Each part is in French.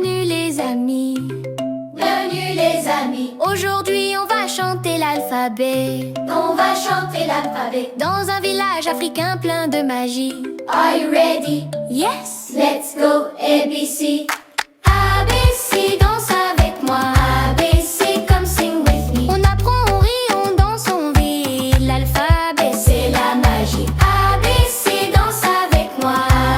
Bienvenue les amis. Bienvenue les amis. Aujourd'hui on va chanter l'alphabet. On va chanter l'alphabet. Dans un village africain plein de magie. Are you ready? Yes! Let's go ABC. ABC, danse avec moi. ABC, come sing with me. On apprend, on rit, on danse, on vit. L'alphabet, C'est la magie. ABC, danse avec moi.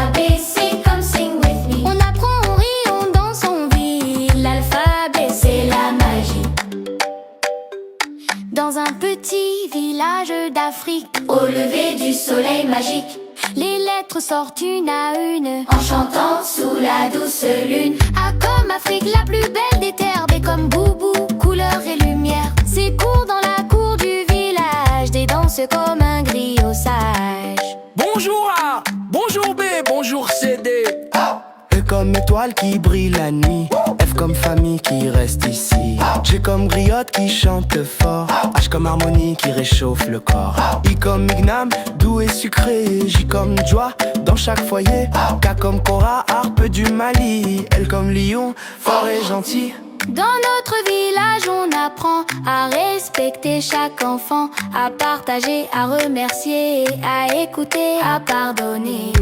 ABC, come sing with me. on apprend, on rit, on danse, on vit. L'alphabet, C'est la magie. dans un petit village d'Afrique. Au lever du soleil magique, Les lettres sortent une à une. en chantant sous la douce lune. A comme Afrique, la plus belle des terres. B comme boubou, couleur et lumière. C'est court dans la cour du village. Des danses comme un griot sage. Bonjour A, bonjour B, bonjour CD. E comme étoile qui brille la nuit. F comme famille qui reste ici. G comme griotte qui chante fort. H comme harmonie qui réchauffe le corps. I comme Ignam, doux et sucré. J comme joie dans chaque foyer. K comme Cora, harpe du Mali. L comme lion, fort et gentil. Dans notre village, on apprend à respecter chaque enfant, à partager, à remercier, à écouter, à pardonner.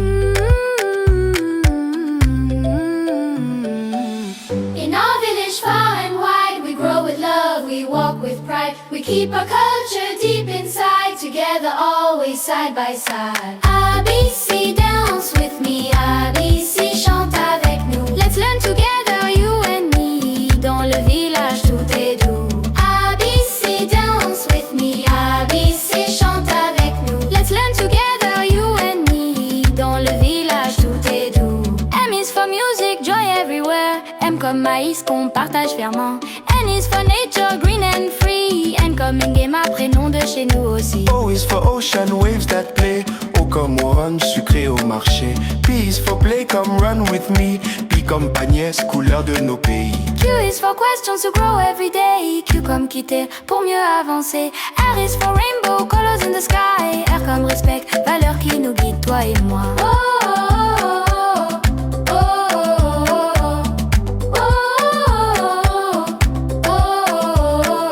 In our village far and wide, we grow with love, we walk with pride. We keep our culture deep inside, together always side by side. ABC, dance with me. ABC, chante avec nous. Let's learn together, you and me. Dans le village, tout est doux. ABC, dance with me. ABC, chante avec nous. Let's learn together, you and me. Dans le village, tout est doux. M is for music, joy everywhere. M comme maïs qu'on partage fièrement. N is for nature, green and free. N comme Ngema, prénom de chez nous aussi. O is for ocean, waves that play. O comme orange, sucré au marché. P is for play, come run with me. P comme Pagnès, couleur de nos pays. Q is for questions to grow every day. Q comme quitter pour mieux avancer. R is for rainbow, colors in the sky. R comme respect, valeur qui nous guide, toi et moi.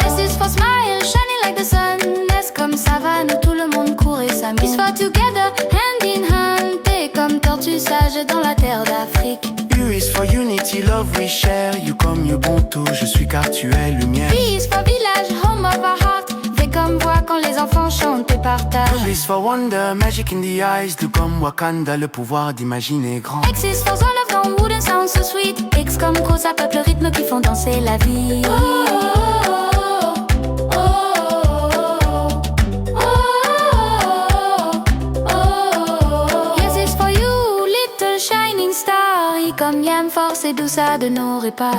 S is for smile, shining like the sun. S comme savane où tout le monde court et s'amuse. For together, hand in hand. T comme tortue sage dans la terre d'Afrique. U is for unity, love we share. You comme Ubuntu, je suis car tu es lumière. V is for village, home of our heart. V comme voix quand les enfants chantent et partagent. W is for wonder, magic in the eyes. Du comme Wakanda, le pouvoir d'imaginer grand. X is for all of them wooden sounds so sweet. X comme Kosa, peuple rythme qui font danser la vie. Yes is for you, little shining star. Y comme Yam, force et douceur de nos repas.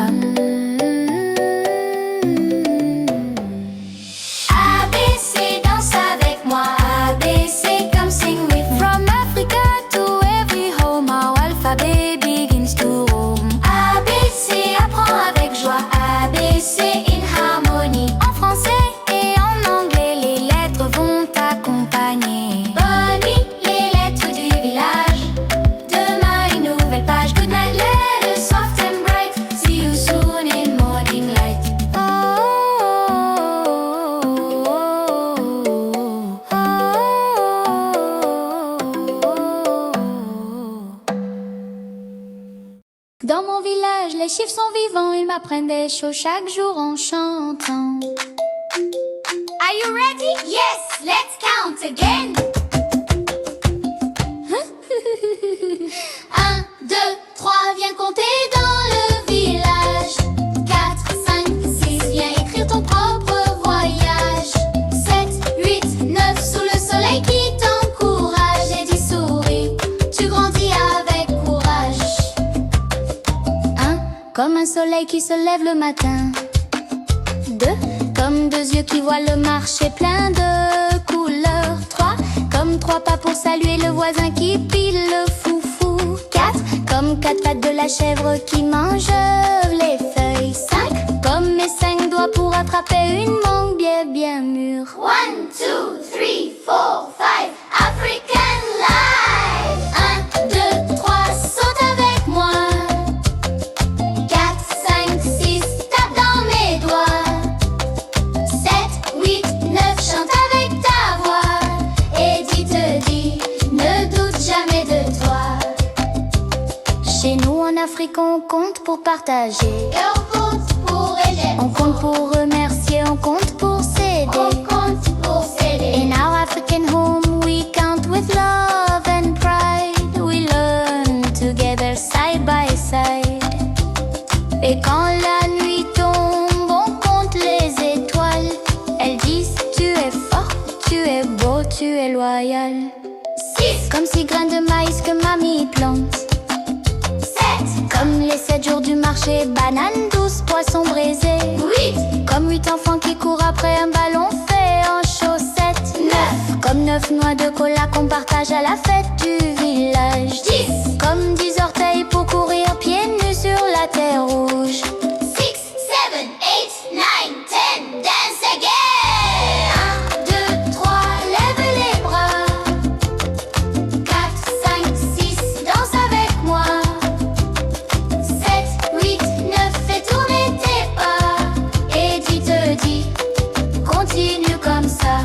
ABC, danse avec moi. ABC, come sing with me. From Africa to every home, our alphabet begins to roam. ABC, apprends avec joie. ABC, in harmony. En français et en anglais, les lettres vont t'accompagner. Bonnie, les lettres du village. Demain, une nouvelle page. Good night, letters, soft and bright. See you soon in morning light. Dans mon village, les chiffres sont vivants, ils m'apprennent des choses chaque jour en chantant. Are you ready? Yes, let's count again. 1, 2, 3, viens compter dans le village. 4, 5, 6, viens écrire ton propre voyage. 7, 8, 9, sous le soleil qui t'encourage. Et 10, souris, tu grandis avec courage. 1. Comme un soleil qui se lève le matin. 2. Comme deux yeux qui voient le marché plein de couleurs. 3. Comme trois pas pour saluer le voisin qui pile le foufou. 4. Comme quatre pattes de la chèvre qui mange les feuilles. 5. Comme mes 5 doigts pour attraper une mangue bien bien mûre. 1, 2, 3, 4, 5, African life. 1, 2, 3, saute avec moi. 4, qu'on compte pour partager. Et on compte pour aider. On compte pour remercier, on compte pour s'aider. On compte pour s'aider. In our African home, we count with love and pride. We learn together side by side. Et quand la nuit tombe, on compte les étoiles. Elles disent tu es fort, tu es beau, tu es loyal. 6, Comme 6 graines de maïs que mamie plante. 7, Comme les 7 jours du marché, bananes, 12 poissons brisés. 8, Comme 8 enfants qui courent après un ballon fait en chaussettes. 9, Comme 9 noix de cola qu'on partage à la fête du village. 10, Comme 10 orteils pour courir pieds nus sur la terre rouge. 6, 7, 8, 9, 10, dance again. 1, 2, 3, lève les bras. 4, 5, 6, Danse avec moi. 7, 8, 9, fais tourner tes pas. Et tu te dis, continue comme ça.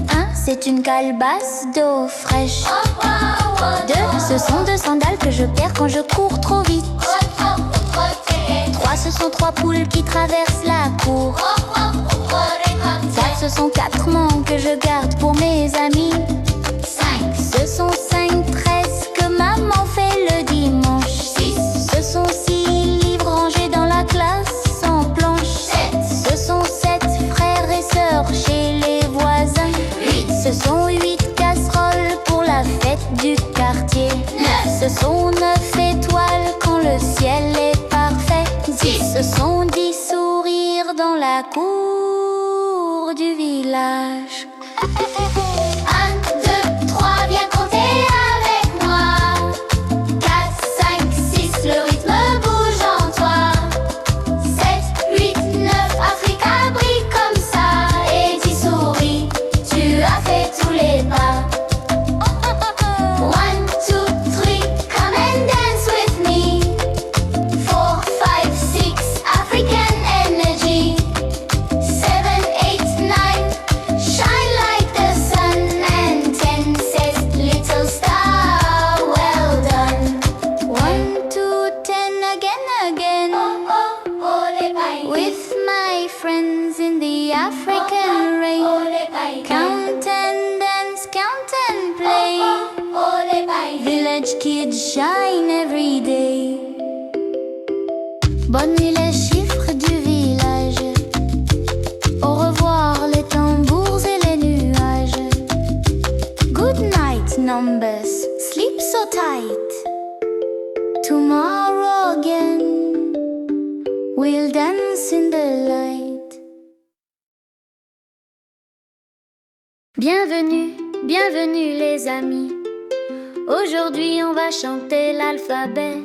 1, c'est une calebasse d'eau fraîche. 2, ce sont 2 sandales que je perds quand je cours trop vite. 3, ce sont 3 poules qui traversent la cour. 4, ce sont 4 manques que je garde pour mes amis. 5, Ce sont 5 tresses que maman fait le dimanche. 6, Ce sont 6 livres rangés dans la classe en planche. 7, Ce sont 7 frères et sœurs chez les voisins. 8, Ce sont 8 casseroles pour la fête du quartier. 9, Ce sont 9 étoiles quand le ciel est parfait. 10, Ce sont 10 sourires dans la cour du village. 1, 2, 3, viens compter avec moi. 4, 5, 6, le rythme bouge en toi. 7, 8, 9, Africa brille comme ça. Et 10 souris, tu as fait tous les pas. 1, 2, 3, come and dance with me. 4, 5, 6, African energy. 7, 8, 9, shine like the sun. And 10 says, little star, well done. 1, 2, 10 again. Ole bye. With my friends in the African rain. Ole bye. Count and dance, count and play. Ole bye. Village kids shine every day. Bonne nuit les chiffres du village. Au revoir les tambours et les nuages. Good night numbers, sleep so tight. Tomorrow again, we'll dance in the light. Bienvenue, bienvenue les amis. Aujourd'hui on va chanter l'alphabet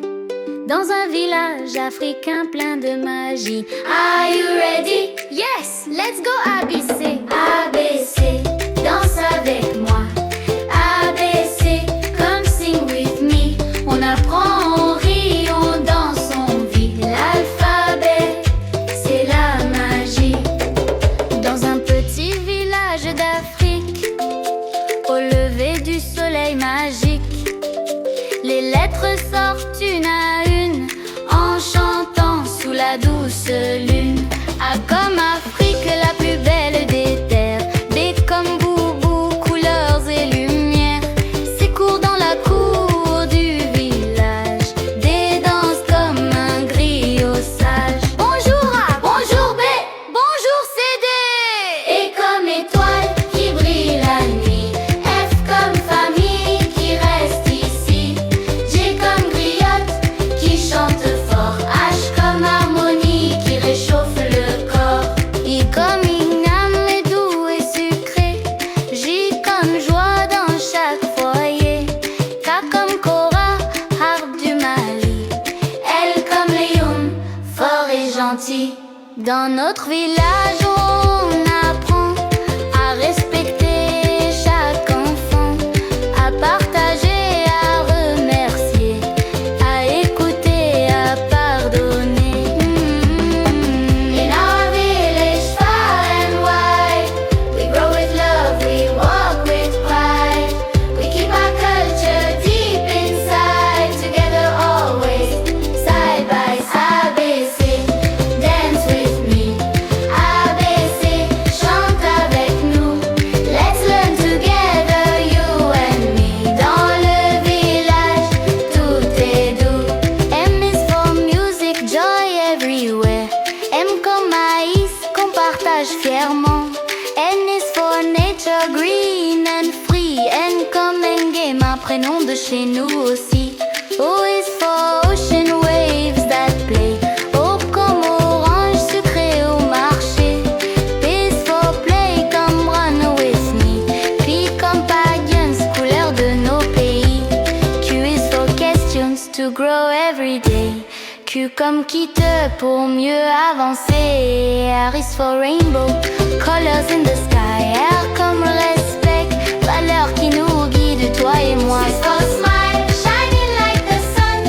dans un village africain plein de magie. Are you ready? Yes, let's go ABC. ABC, danse avec moi. ABC, come sing with me. On apprend, on rit, on danse, on vit. L'alphabet, c'est la magie. Dans un petit village d'Afrique, au lever du soleil magique, les lettres sortent une à une en chantant sous la douce lune. A comme Afrique, la plus belle des terres. B comme boubou, couleurs et lumière. C'est court dans la cour du village. Des danses comme un griot sage. Bonjour A, bonjour B, bonjour C, D. Et comme étoile qui brille la nuit. F comme famille qui reste ici. G comme griotte qui chante fort. H comme harmonie qui réchauffe le corps. I comme igname est doux et sucré. J comme joie dans chaque foyer. K comme Cora, harpe du Mali. L comme Léon, fort et gentil. Dans notre village on apprend à respecter chaque enfant, à partager, à remercier, à écouter, à pardonner. In our village far and wide, we grow with love, we walk with pride. We keep our culture deep inside, together always. chez nous aussi. O is for ocean waves that play. O comme orange sucré au marché. P is for play comme run with me. P comme pagans, couleur de nos pays. Q is for questions to grow every day. Q comme quitte pour mieux avancer. R is for rainbow, colors in the sky. R comme respect, valeur qui nous guide, toi et moi. S for smile, shining like the sun.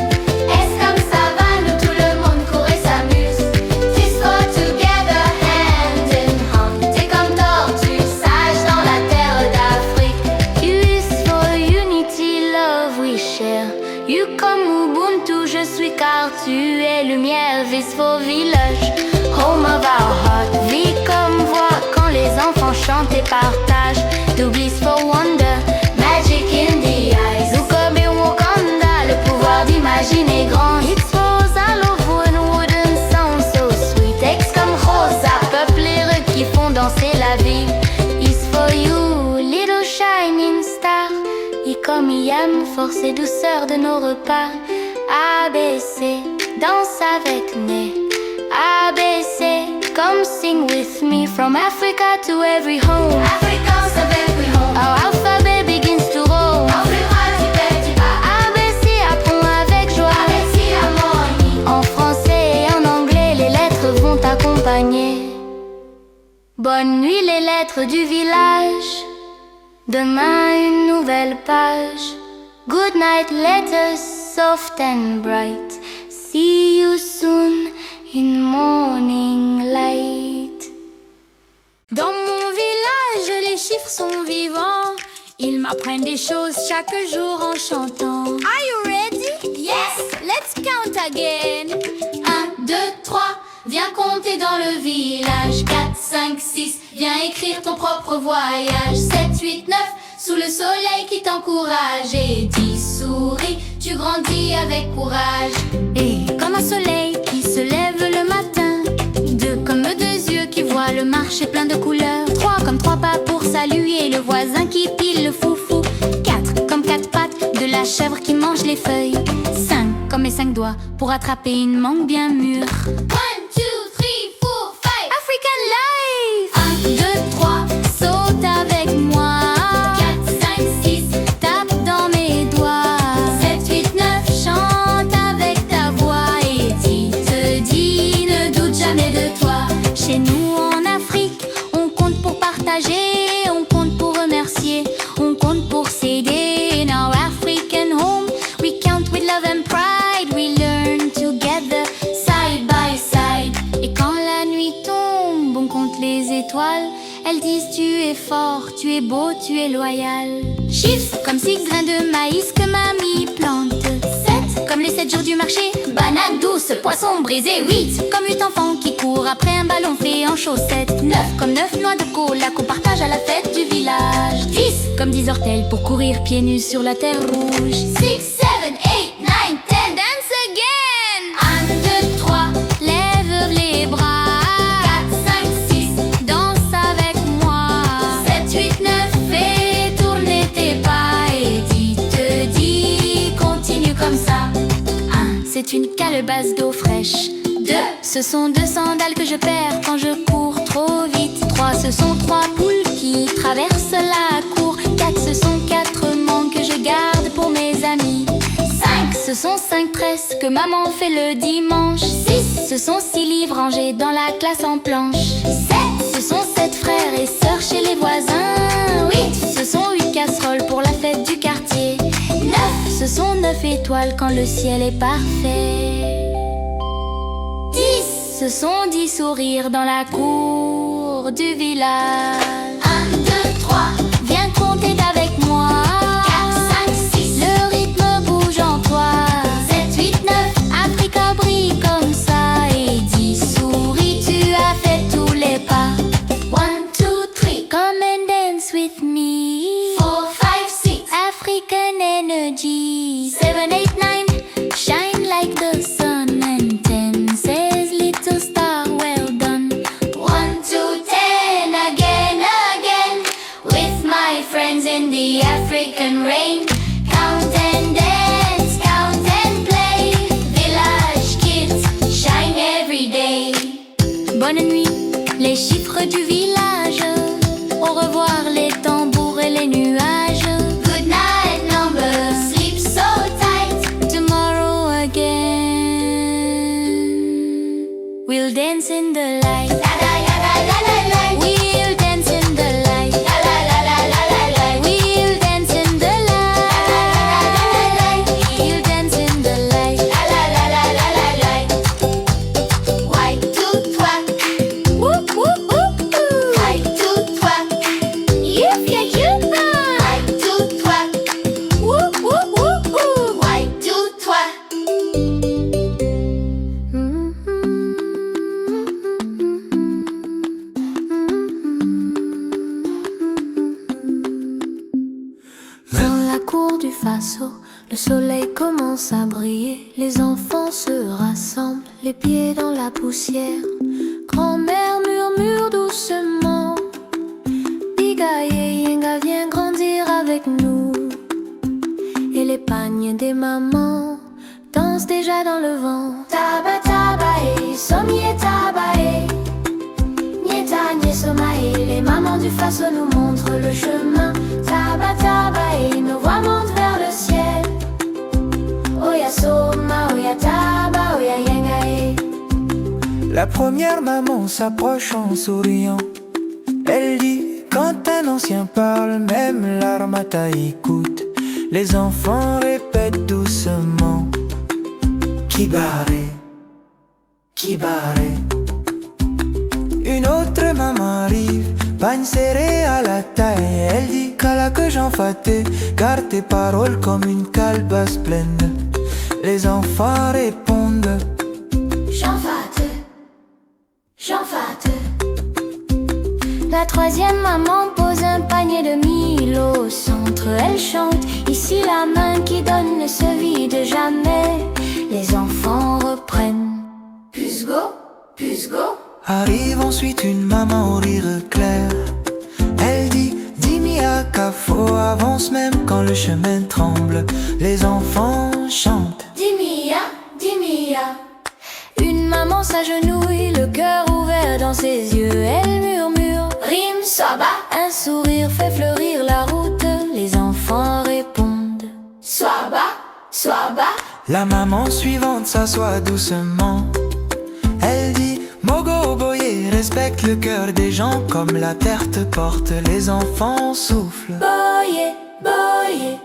S comme savane où tout le monde court et s'amuse. T is for together, hand in hand. T comme tortue, sage dans la terre d'Afrique. U is for unity, love we share. U comme Ubuntu, je suis car tu es lumière. V is for village, home of our heart. V comme voix quand les enfants chantent et partagent. W is for wonder, magic in the eyes. U comme Wakanda, le pouvoir d'imaginer grand. X for xylophone, wooden sound so sweet. X comme rosa, peuple heureux qui font danser la vie. Is for you, little shining star. I comme Yam, force et douceur de nos repas. A, B, C, danse avec nez. A, B, C, come sing with me. From Africa to every home. Africains of every home. Our alphabet begins to roll. En plural, tu perdis pas. A, B, C, apprends avec joie. Avec si harmonie. En français et en anglais, les lettres vont t'accompagner. Bonne nuit les lettres du village. Demain une nouvelle page. Good night letters, soft and bright. See you soon in morning light. Dans mon village, les chiffres sont vivants. Ils m'apprennent des choses chaque jour en chantant. Are you ready? Yes. Let's count again. 1, 2, 3, viens compter dans le village. 4, 5, 6, viens écrire ton propre voyage. 7, 8, 9, sous le soleil qui t'encourage. Et 10, souris, tu grandis avec courage. Et comme un soleil qui se lève le matin. 2 comme 2 yeux qui voient le marché plein de couleurs. 3 comme 3 pas pour saluer le voisin qui pile le foufou. 4 comme 4 pattes de la chèvre qui mange les feuilles. 5 comme les 5 doigts pour attraper une mangue bien mûre. 1, 2, 3, 4, 5. African Life! 1, 2, 3, Saute avec moi. 4, 5, 6, Tape dans mes doigts. 7, 8, 9. Chante avec ta voix et Te dis, ne doute jamais de toi. chez nous en Afrique, on compte pour partager, on compte pour remercier, on compte pour s'aider. In our African home, we count with love and pride. We learn together, side by side. Et quand la nuit tombe, on compte les étoiles. Elles disent tu es fort, tu es beau, tu es loyal. Chiffres comme 6 grains de maïs que mamie plante. 7 comme les 7 jours du marché. Banane douce, poisson brisé. 8, Comme 8 enfants qui courent après un ballon fait en chaussettes. 9 comme 9 noix de cola qu'on partage à la fête du village. 10 comme 10 orteils pour courir pieds nus sur la terre rouge. 6, 7, 8, 9, 10. Dance again! 1, 2, 3, Lève les bras. 4, 5, 6, Danse avec moi. 7, 8, 9. Fais tourner tes pas et Te dis, continue comme ça. 1. C'est une calebasse d'eau fraîche. 2, Ce sont 2 sandales que je perds quand je cours trop vite. 3. Ce sont 3 poules qui traversent la cour. 4. Ce sont 4 mangues que je garde pour mes amis. 5. Ce sont 5 tresses que maman fait le dimanche. 6. Ce sont 6 livres rangés dans la classe en planche. 7. Ce sont 7 frères et sœurs chez les voisins. 8. Ce sont 8 casseroles pour la fête du quartier. 9. Ce sont 9 étoiles quand le ciel est parfait. 10. Ce sont 10 sourires dans la cour du village. 1, 2, 3, Viens compter avec moi. 4, 5, 6, Le rythme bouge en toi. 7, 8, 9. Africa brille comme ça. Et 10 souris, tu as fait tous les pas. 1, 2, 3, Come and dance with me. 4, 5, 6, African energy. 7, 8, 9. Shine like the sun. And 10 says little star, well done. 1, 2, 10 again. bonne nuit, les chiffres du village. Au revoir les tambours et les nuages. Good night, number, sleep so tight. Tomorrow again, we'll dance in the light. La la la la la la la. We'll dance in the light. La la la la la la la. We'll dance in the light. We'll dance in the light. La la la la la la la. Why to toi? Whoop, whoop, whoop, whoop. Why to toi? Youp, yeah, youp, ah. Why to toi? Whoop, whoop, whoop, whoop. Why to toi? Dans la cour du Faso, le soleil commence à briller. Les enfants se rassemblent, les pieds dans la poussière. Grand-mère murmure doucement: Biga Yenga, viens grandir avec nous. Et les pagnes des mamans dansent déjà dans le vent. Taba tabae, sommier tabae. Nieta niesomae, les mamans du Faso nous montrent le chemin. Taba tabae, nos voix montent vers le ciel. Oya soma, oya taba, oya yengae. La première maman s'approche en souriant. Elle dit: quand un ancien parle, même l'armata écoute. Les enfants répètent doucement: Kibare, Kibare. Une autre maman arrive, pagne serré à la taille. Elle dit: Kala que j'en fâté, garde tes paroles comme une calebasse pleine. Les enfants répondent: J'en fâte, j'en fâte. La troisième maman pose un panier de mille au centre. Elle chante: ici la main qui donne ne se vide jamais. Les enfants reprennent: Pusgo, pusgo. Arrive ensuite une maman au rire clair. Elle dit: Dimia Kafo, avance même quand le chemin tremble. Les enfants chantent: Dimia, dimia. Une maman s'agenouille, le cœur ouvert dans ses yeux. Elle murmure: Rime soba, un sourire fait fleurir la route. Les enfants répondent: swaba, swaba. La maman suivante s'assoit doucement. Elle dit: Mogo Boye, respecte le cœur des gens comme la terre te porte. Les enfants soufflent: Boye, boye.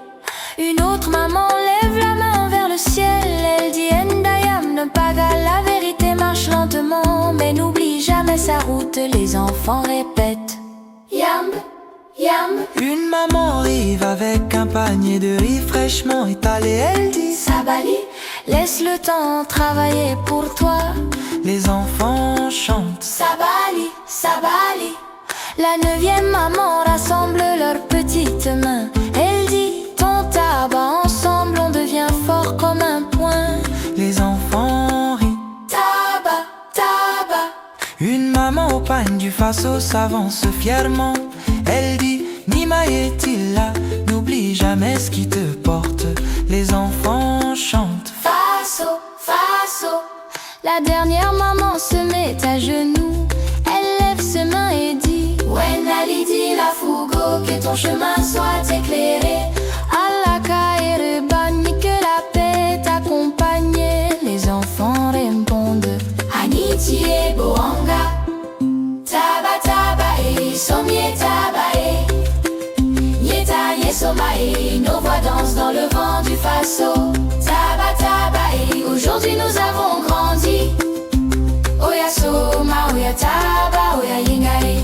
Une autre maman lève la main vers le ciel. Elle dit: Endayam ne paga, la vérité marche lentement, mais n'oublie jamais sa route. Les enfants répètent: Yam, yam. Une maman arrive avec un panier de riz fraîchement étalé. Elle dit: Sabali, laisse le temps travailler pour toi. Les enfants chantent: sabali, sabali. La neuvième maman rassemble leurs petites mains. Elle dit: ton tabac, ensemble on devient fort comme un point. Les enfants rient: Taba, taba. Une maman au pagne du Faso s'avance fièrement. Elle dit: Nima est-il là, n'oublie jamais ce qui te porte. Les enfants chantent: Faso, faso. La dernière maman se met à genoux. Elle lève ses mains et dit: Wenali dit la fougo, que ton chemin soit éclairé. Allah Kaere Bani, que la paix t'accompagne. Les enfants répondent: Aniti e boanga. Taba taba e sommier taba e. Nieta yesomae, nos voix dansent dans le vent du Faso. Taba taba e, aujourd'hui nous avons grandi. Oya soma, oya taba, oya yengae.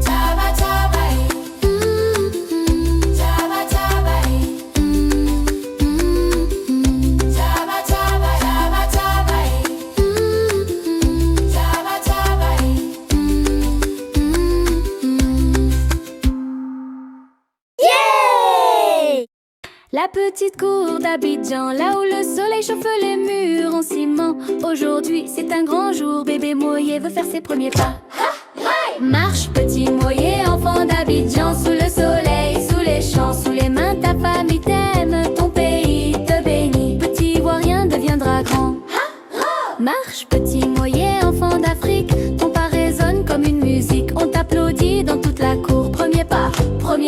Taba taba e. Taba taba e. Taba taba, taba taba e. Taba taba e. La petite cour d'Abidjan, là où le soleil chauffe les murs en ciment. Aujourd'hui c'est un grand jour, bébé Moye veut faire ses premiers pas. Marche petit Moye, enfant d'Abidjan, sous le soleil, sous les champs, sous les mains.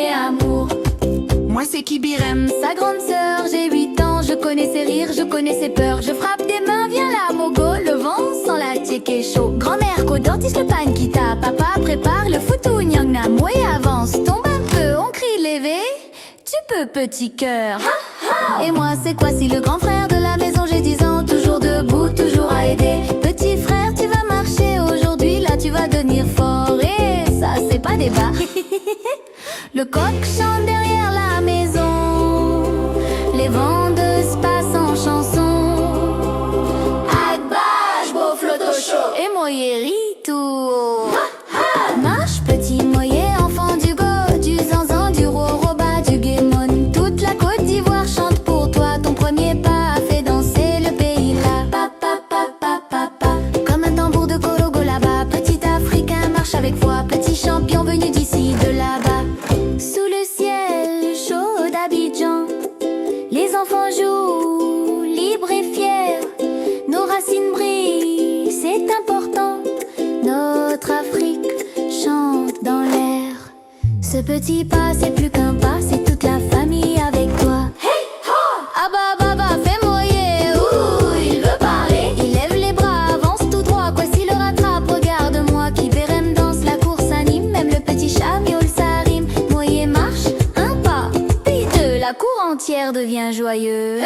premier amour. Moi c'est Kibirem, Sa grande sœur, j'ai 8 ans, je connais ses rires, je connais ses peurs. Je frappe des mains, viens là, Mogo, le vent sans la tieke chaud. Grand-mère, Kodortis, le pan qui tape, papa prépare le foutou, Nyangnam, ouais avance, tombe un peu, on crie levé. Tu peux, petit cœur. Et moi, c'est quoi si le grand frère de la maison, j'ai 10 ans, toujours debout, toujours à aider. Petit frère, tu vas marcher aujourd'hui, là tu vas devenir fort. Et ça, c'est pas débat. Le coq chante derrière la maison, les vendeuses passent en chanson. Agbash, beau floto chaud. Et moyeri tout. Marche, petit moyer, enfant du go, du zanzan, du roroba, du guémon. Toute la Côte d'Ivoire chante pour toi. Ton premier pas a fait danser le pays là. Pa, pa, pa, pa, pa, pa. Comme un tambour de Korogo là-bas. Petit Africain marche avec foi. Petit champion venu d'ici, de là-bas. Sous le ciel chaud d'Abidjan, les enfants jouent, libres et fiers. Nos racines brillent, c'est important. Notre Afrique chante dans l'air. Ce petit pas, c'est plus qu'un pas, c'est toute la famille avec toi. Hey ho! Ah bah bah bah, fais moyer. Ouh, il veut parler. Il lève les bras, avance tout droit. Quoi s'il le rattrape, regarde-moi. Qui verrem danse, la course anime. Même le petit chat miaule, ça rime. Moyer marche, un pas, puis deux. La cour entière devient joyeuse.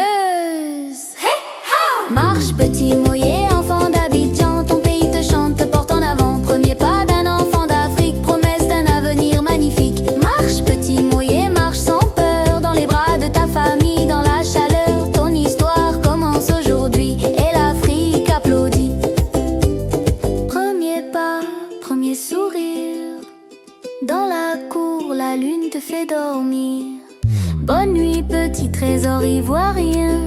Hey ho! Marche, petit moyer, enfant d'Abidjan. Ton pays te chante, te porte en avant. Premier pas d'un enfant d'Afrique, promesse d'un avenir magnifique. Marche, petit moyer, marche sans peur. Dans les bras de ta famille, dans la chaleur. Ton histoire commence aujourd'hui et l'Afrique applaudit. Premier pas, premier sourire. Dans la cour, la lune te fait dormir. Bonne nuit, petit trésor ivoirien.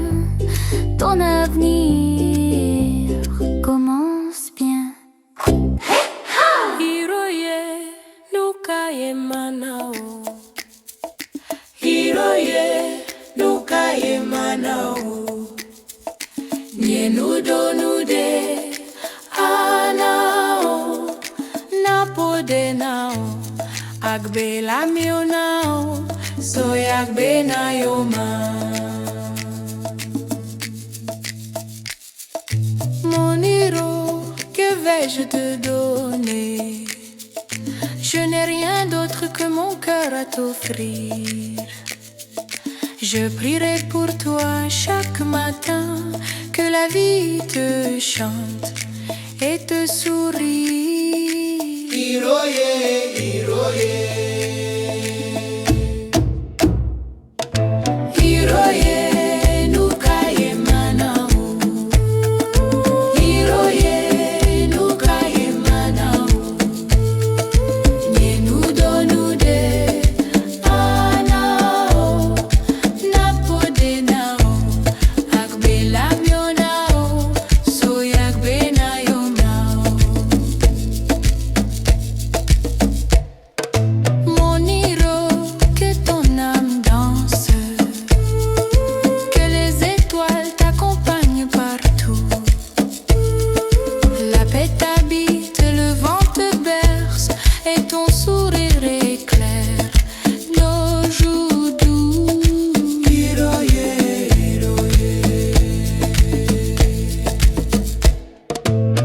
Ton avenir commence bien. Hiroye, nukaye manao. Hiroye, nukaye manao. Nienudo nude, anao. Napode nao, agbe la mio nao. Soy agbe na yoma. Mon héros, que vais-je te donner? Je n'ai rien d'autre que mon cœur à t'offrir. Je prierai pour toi chaque matin, que la vie te chante et te sourit. Hiroye, hiroye. Hiroye, nukaye manao. Hiroye, nukaye manao. Nienudo nude, anao. Napode nao, agbe la mio nao. Soy agbe na yo nao. Mon héros, que ton âme danse, que les étoiles t'accompagnent partout. La paix t'habite, le vent te berce, et ton sourire éclaire nos joues douces. Hiroye, hiroye.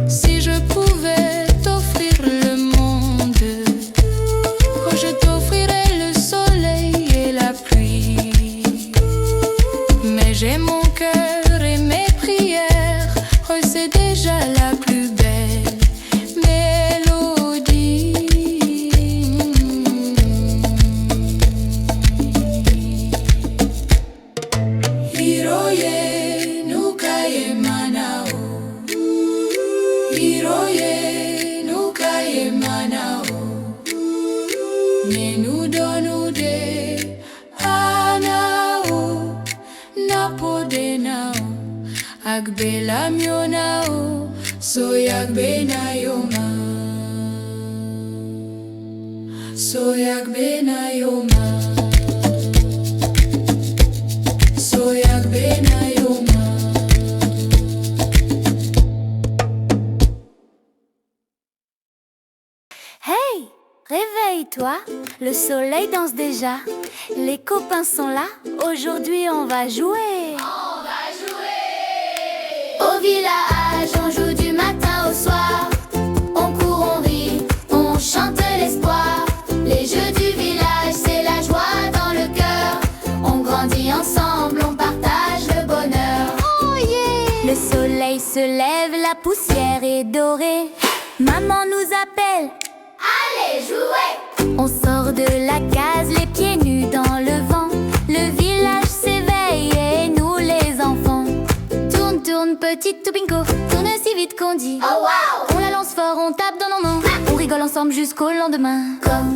Si je pouvais t'offrir le monde, oh, je t'offrirais le soleil et la pluie. Mais j'ai mon cœur et mes prières, oh, c'est déjà la plus belle mélodie. Hiroye, nukaye manao. Hiroye, nukaye manao. Nienudo nude, anao. Napode nao, agbe la mio nao. Soy agbe na yoma. Soy agbe na yoma. Soy agbe na yoma. Hey, réveille-toi, Le soleil danse déjà, les copains sont là. Aujourd'hui on va jouer. Au village, on joue du matin au soir. On court, on rit, on chante l'espoir. Les jeux du village, c'est la joie dans le cœur. On grandit ensemble, on partage le bonheur. Oh yeah! Le soleil se lève, la poussière est dorée. Maman nous appelle. Allez jouer! On sort de la case, les pieds nus dans le vent. Le village s'éveille et nous les enfants. Tourne, tourne, petite Toupinko, tourne si vite qu'on dit. Oh wow! On la lance fort, on tape dans nos mains. On rigole ensemble jusqu'au lendemain. Comme,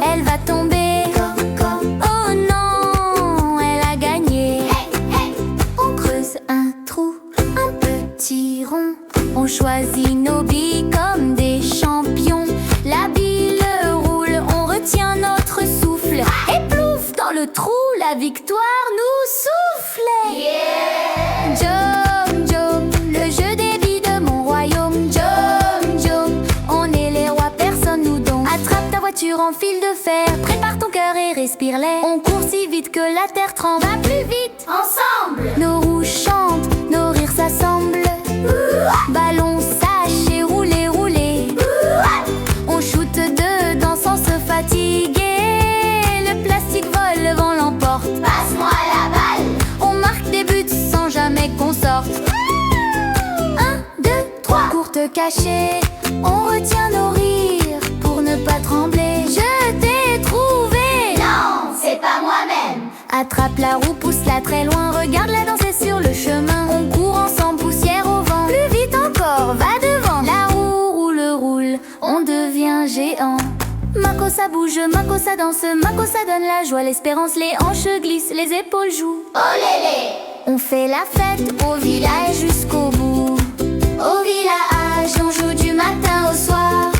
Elle va tomber. Oh non, elle a gagné. hey, hey! On creuse un trou, un petit rond. On choisit nos billes comme des champions. La bille roule, on retient notre souffle. Et plouf, dans le trou, la victoire nous souffle. Yeah! Jom, Jom, le jeu des billes de mon royaume. Jom, Jom, on est les rois, personne nous donne. Attrape ta voiture en fil de fer, prépare ton cœur et respire-les. On court si vite que la terre tremble. Va plus vite, Ensemble! nos roues chantent, nos rires s'assemblent. Ballon sachet, rouler, rouler. On shoot dedans sans se fatiguer. Le plastique vole, le vent l'emporte. Passe-moi la balle! On marque des buts sans jamais qu'on sorte. 1, 2, 3. Cours te cacher, on retient nos rires pour ne pas trembler. Je t'ai trouvé. Non, c'est pas moi-même! Attrape la roue, pousse-la très loin. Regarde-la danser sur le chemin. On court ensemble, poussière au vent. Plus vite encore, va devant. La roue roule, roule, on devient géant. Mako ça bouge, Mako ça danse, Mako ça donne la joie, l'espérance. Les hanches glissent, les épaules jouent. Oh lélé! On fait la fête au village jusqu'au bout. Au village, on joue du matin au soir.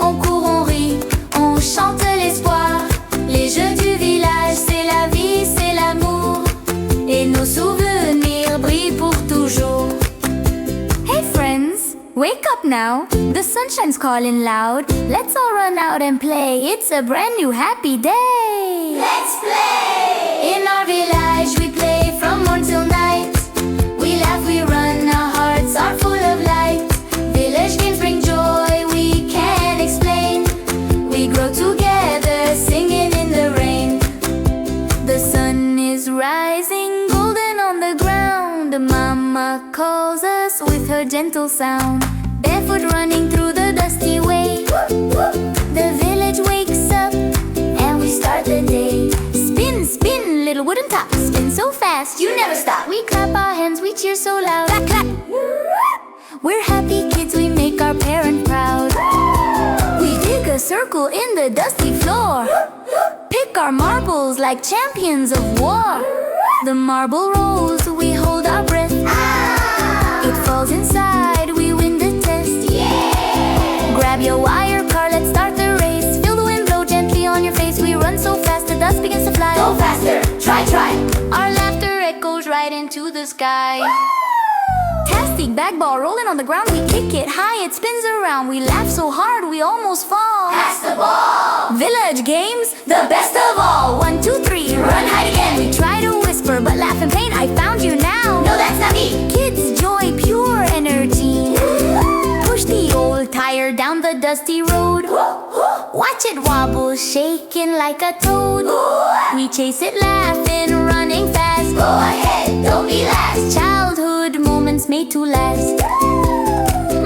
On court, on rit, on chante l'espoir. Les jeux du village, c'est la vie, c'est l'amour. Et nos souvenirs brillent pour toujours. Hey friends, wake up now. The sunshine's calling loud. Let's all run out and play. It's a brand new happy day. Let's play! In our village we play from morn till night. We laugh, we run, our hearts are full of light. Village games bring joy, we can't explain. We grow together, singing in the rain. The sun is rising, golden on the ground. Mama calls us with her gentle sound. Barefoot running through the dusty way. The village wakes up and we start the day. Spin, spin, little wooden top. Spin so fast, you never stop. We clap our hands, we cheer so loud. Clap, clap. We're happy kids, we make our parents proud. We dig a circle in the dusty floor. Pick our marbles like champions of war. The marble rolls, we hold our breath. It falls inside, we win the test. Grab your wire car, let's start the race. Feel the wind blow gently on your face. We run so fast, the dust begins to fly. Go faster! Try, try! Our laughter echoes right into the sky. Tastic bag ball rolling on the ground. We kick it high, it spins around. We laugh so hard, we almost fall. Pass the ball! Village games, the best of all. 1, 2, 3, run, hide again. We try to whisper, but laugh in pain. I found you now. No, that's not me! Kids, joy, pure energy. Push the old tire down the dusty road. Watch it wobble, shaking like a toad. We chase it laughing, running fast. Go ahead, don't be last! Childhood moments made to last.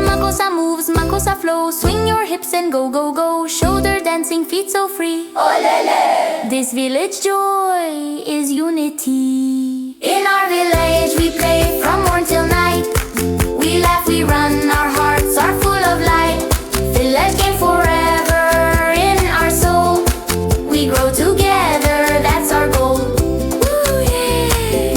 Makosa moves, Makosa flows. Swing your hips and go, go, go. Shoulder dancing, feet so free. Olele! This village joy is unity. In our village we play from morn till night. We laugh, we run, our hearts are full of light. Village game forever in our soul. We grow together, that's our goal. Woo, yeah.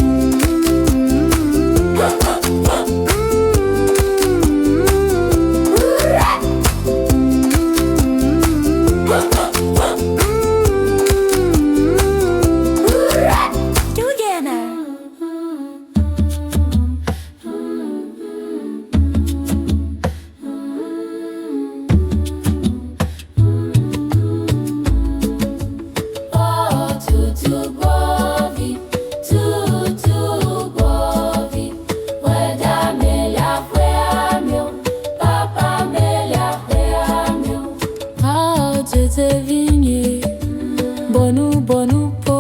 Bonou, bonou, po.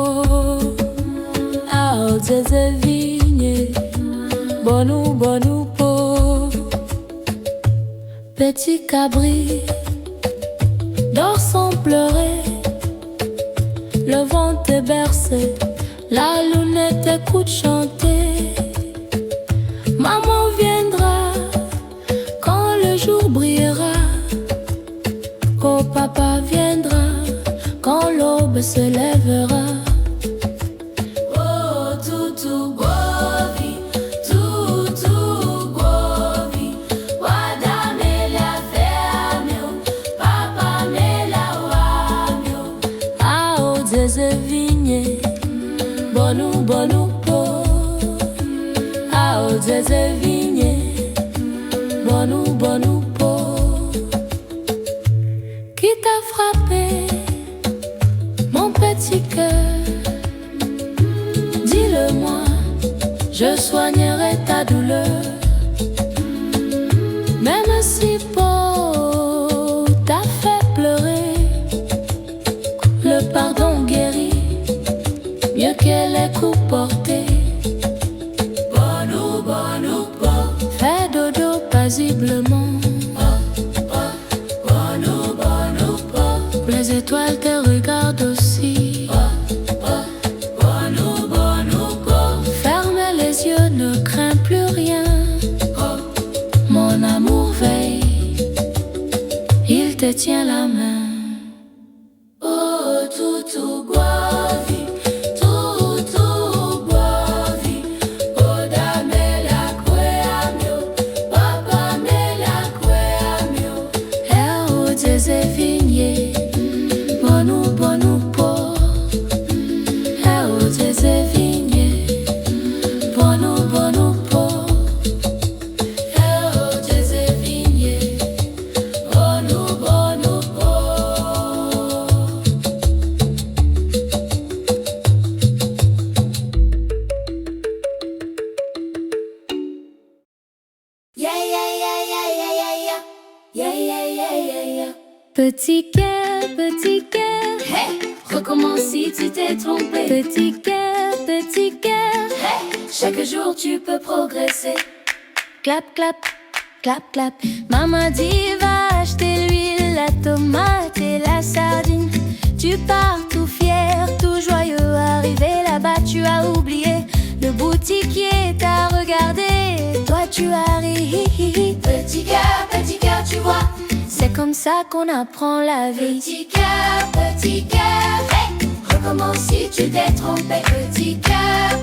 Ao zeze vigne. Bonou, bonou, po. Petit cabri dors sans pleurer. Le vent te berce, la lunette écoute chanter. Maman viendra quand le jour brillera. Oh, papa viendra quand l'aube se lèvera. Oh, toutou govi, toutou govi. Wada me la fea meu, papa me la wa meu. Ao zeze vigne, bonou, bonou, po. Ao zeze vigne, bonou, bonou, po. Qui t'a frappé, mon petit cœur? Dis-le-moi, je soignerai ta douleur. Même si Paul t'a fait pleurer, le pardon guérit mieux que les coups portés. Bonou, bonou, po. Fais dodo paisiblement. Les étoiles te regardent aussi. Bonou, bonou, po. Ferme les yeux, ne crains plus rien. Mon amour veille, il te tient la main. Oh, toutou guavi, toutou guavi. Oda me la kwea mio, papa me la kwea mio. Eo zeze vigne, bonou, bonou, po. Eo zeze vigne, bonou, bonou, po. Eo zeze vigne, bonou, bonou, po. Yeah, yeah, yeah, yeah, yeah, yeah, yeah. Yeah, yeah, yeah, yeah, yeah. Petit cœur, hey, recommence si tu t'es trompé. Petit cœur, hey, chaque jour tu peux progresser. Clap, clap, clap, clap. Maman dit va acheter l'huile, la tomate et la sardine. Tu pars tout fier, tout joyeux. Arrivé là-bas, tu as oublié. Le boutiquier t'a regardé, toi tu as ri. Petit cœur, tu vois, c'est comme ça qu'on apprend la vie. Petit cœur, hey, recommence si tu t'es trompé. Petit cœur,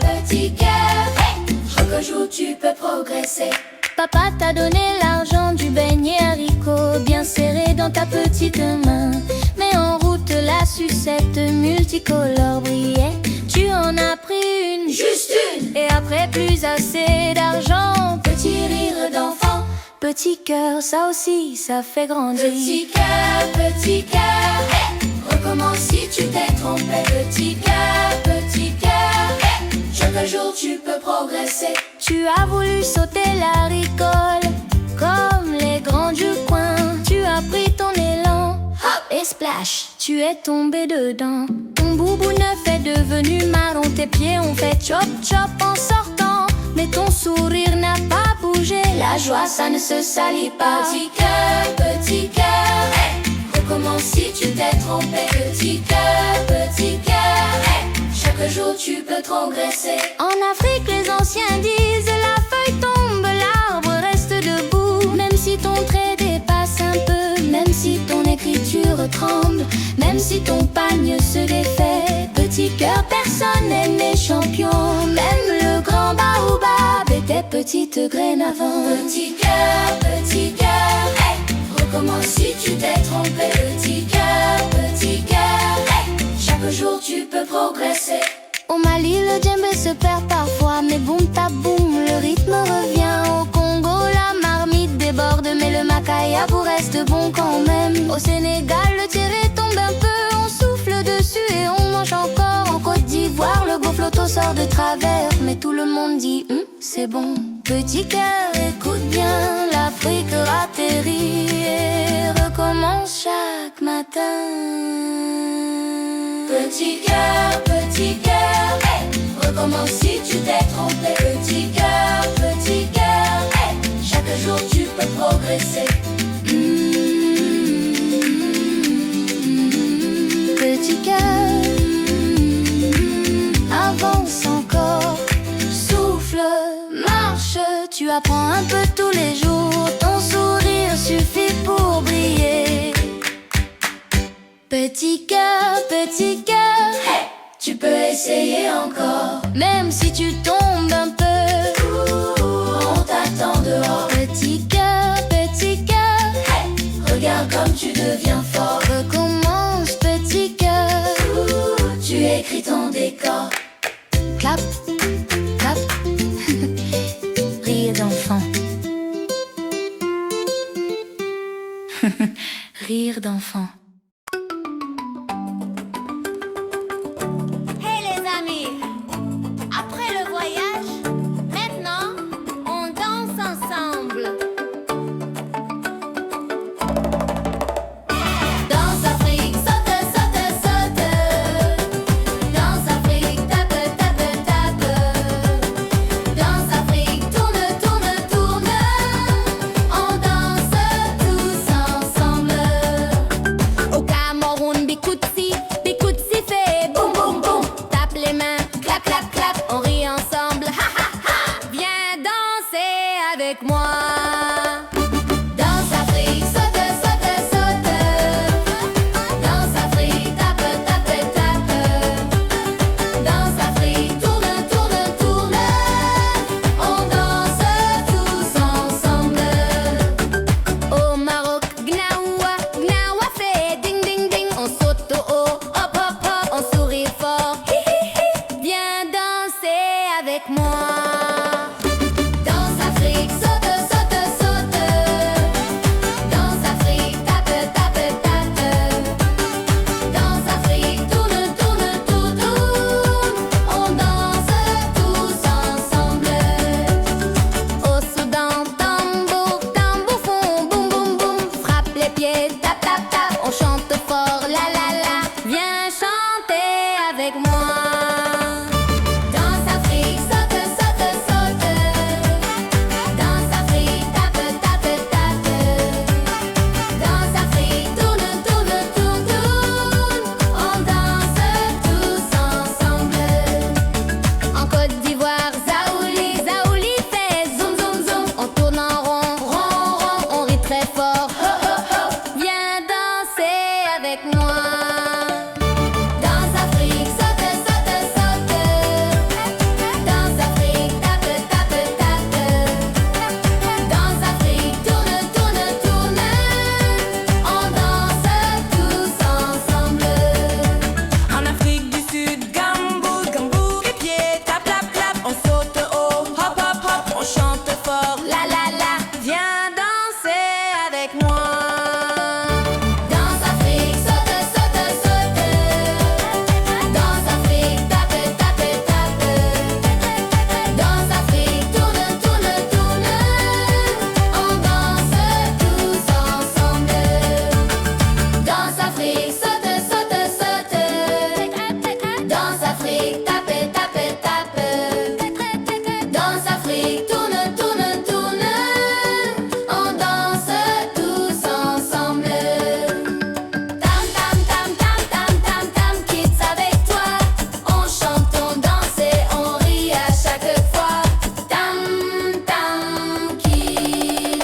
hey, chaque jour tu peux progresser. Papa t'a donné l'argent du beignet haricot bien serré dans ta petite main. Mais en route la sucette multicolore brillait. Tu en as pris une, juste une. Et après plus assez d'argent. Petit rire d'enfant, petit cœur, ça aussi, ça fait grandir. Petit cœur, hey, recommence si tu t'es trompé. Petit cœur, hey, chaque jour tu peux progresser. Tu as voulu sauter la ricole comme les grands du coin. Tu as pris ton élan, hop, et splash, tu es tombé dedans. Ton boubou neuf est devenu marron, tes pieds ont fait chop chop en sortant. Mais ton sourire n'a pas bougé, la joie ça ne se salit pas. Petit cœur, hey, recommence si tu t'es trompé. Petit cœur, hey, chaque jour tu peux progresser. En Afrique les anciens disent la feuille tombe, l'arbre reste debout. Même si ton trait dépasse un peu, même si ton écriture tremble, même si ton pagne se défait. Petit cœur, personne n'est né champion, même le grand baobab était petite graine avant. Petit cœur, hey, recommence si tu t'es trompé. Petit cœur, hey, chaque jour tu peux progresser. Au Mali le djembé se perd parfois, mais boum taboum le rythme revient. Au Congo la marmite déborde, mais le makayabou reste bon quand même. Au Sénégal le tiré tombe un peu, on souffle dessus et on mange encore. En Côte d'Ivoire le gofloto sort de travers, mais tout le monde dit c'est bon. Petit cœur, écoute bien, l'Afrique atterrit et recommence chaque matin. Petit cœur, hey, recommence si tu t'es trompé. Petit cœur, hey, chaque jour tu peux progresser. Petit cœur, avance encore. Souffle, marche, tu apprends un peu tous les jours. Ton sourire suffit pour briller. Petit cœur, Hey, tu peux essayer encore. même si tu tombes un peu, On t'attend dehors. petit cœur, Hey, regarde comme tu deviens fort. recommence petit cœur. Tu écris ton décor. Clap, clap, rire d'enfant. Rire d'enfant. Hey les amis, après le voyage, maintenant on danse ensemble. Danse Afrique, saute, saute, saute. Danse Afrique, tape, tape, tape. Danse Afrique, tourne, tourne, tourne. On danse tous ensemble. Au Cameroun, Bikoutsi, Bikoutsi fait boum boum boum. Tape les mains, clap clap clap. On rit ensemble, ha ha ha. Viens danser avec moi. Danse Afrique, saute, saute, saute. Danse Afrique, tape, tape, tape. Danse Afrique, tourne, tourne, tourne. On danse tous ensemble. Au Maroc, Gnawa, Gnawa fait ding ding ding. On saute au haut, hop hop hop. On sourit fort, hi hi hi. Viens danser avec moi. Danse Afrique, saute, saute, saute. Danse Afrique, tape, tape, tape. Danse Afrique, tourne, tourne, tourne. On danse tous ensemble. Au Soudan, tambour, tambour fond, boum boum boum. Frappe les pieds, tap tap tap. On chante fort, la la la. Viens chanter avec moi. Danse Afrique, saute, saute, saute. Danse Afrique, tape, tape, tape. Danse Afrique, tourne, tourne, tourne, tourne. On danse tous ensemble. En Côte d'Ivoire, Zaouli, Zaouli fait zoom, zoom, zoom. On tourne en rond, rond, rond. On rit très fort, ho, ho, ho. Viens danser avec moi. Danse Afrique, saute, saute, saute. Danse Afrique, tape, tape, tape. Danse Afrique, tourne, tourne, tourne. On danse tous ensemble. En Afrique du Sud, Gambour, Gambour, les pieds, tap, tap, tap. On saute haut, hop, hop, hop. On chante fort, La la la. viens danser avec moi. Danse Afrique, saute, saute, saute. Danse Afrique, tape, tape, tape. Danse Afrique, tourne, tourne, tourne. On danse tous ensemble. Danse Afrique, saute, saute, saute. Danse Afrique, tape, tape, tape. Danse Afrique, tourne, tourne, tourne. On danse tous ensemble. Tam tam tam tam tam tam tam kids avec toi. On chante, on danse et on rit à chaque fois. Tam tam kids.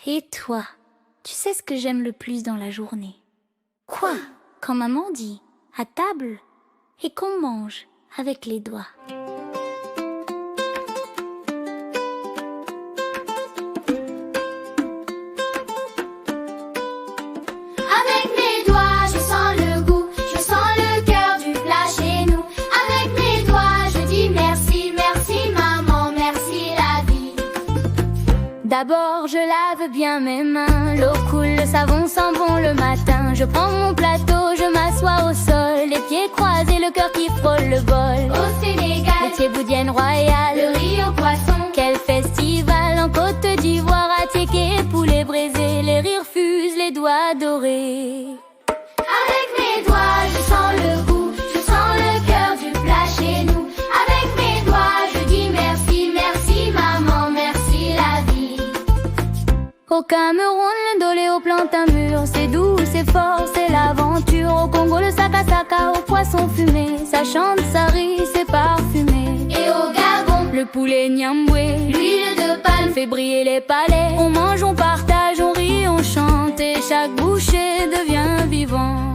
Et toi, tu sais ce que j'aime le plus dans la journée? Quoi? Quand maman dit à table et qu'on mange avec les doigts. Avec mes doigts, je sens le goût, je sens le cœur du plat chez nous. Avec mes doigts, je dis merci, merci maman, merci la vie. d'abord, je lave bien mes mains. L'eau coule, le savon sent bon le matin. Je prends mon plateau, je m'assois au sol. Les pieds croisés, le cœur qui frôle le bol. Au Sénégal, les thieboudiennes royales, le riz au poisson. Quel festival en Côte d'Ivoire, à tiéké, poulet braisé. Les rires fusent, les doigts dorés. Avec mes doigts, je sens le goût, je sens le cœur du plat chez nous. Avec mes doigts, je dis merci, merci maman, merci la vie. Au Cameroun, le doléo plante un mur. C'est doux, c'est fort, c'est l'aventure. Au Congo, le saka-saka au poisson fumé. Ça chante, ça rit, c'est parfumé. Et au Gabon, le poulet niamboué, l'huile de palme fait briller les palais. On mange, on partage, on rit, on chante. Et chaque bouchée devient vivant.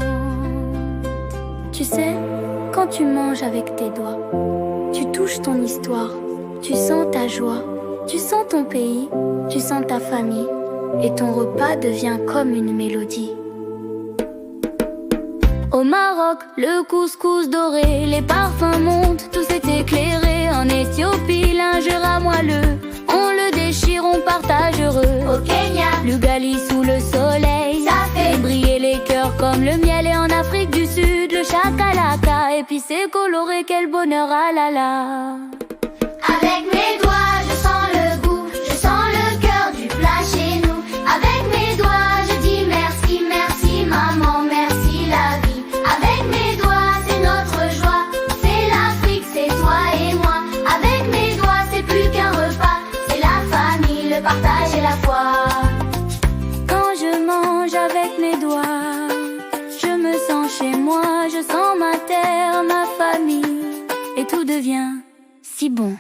Tu sais, quand tu manges avec tes doigts, tu touches ton histoire. Tu sens ta joie, tu sens ton pays, tu sens ta famille. Et ton repas devient comme une mélodie. Au Maroc, le couscous doré, les parfums montent, tout s'est éclairé. En Éthiopie, l'injera moelleux, on le déchire, on partage heureux. Au Kenya, l'ugali sous le soleil, ça fait briller les cœurs comme le miel. Et en Afrique du Sud, le chakalaka, épicé, coloré, quel bonheur, ah là là. Avec mes doigts, je sens le goût, je sens le cœur du plat chez nous. Avec mes doigts, je dis merci, merci maman, merci la vie. Avec mes doigts, c'est notre joie, c'est l'Afrique, c'est toi et moi. Avec mes doigts, c'est plus qu'un repas, c'est la famille, le partage et la foi. Quand je mange avec mes doigts, je me sens chez moi, je sens ma terre, ma famille, et tout devient si bon.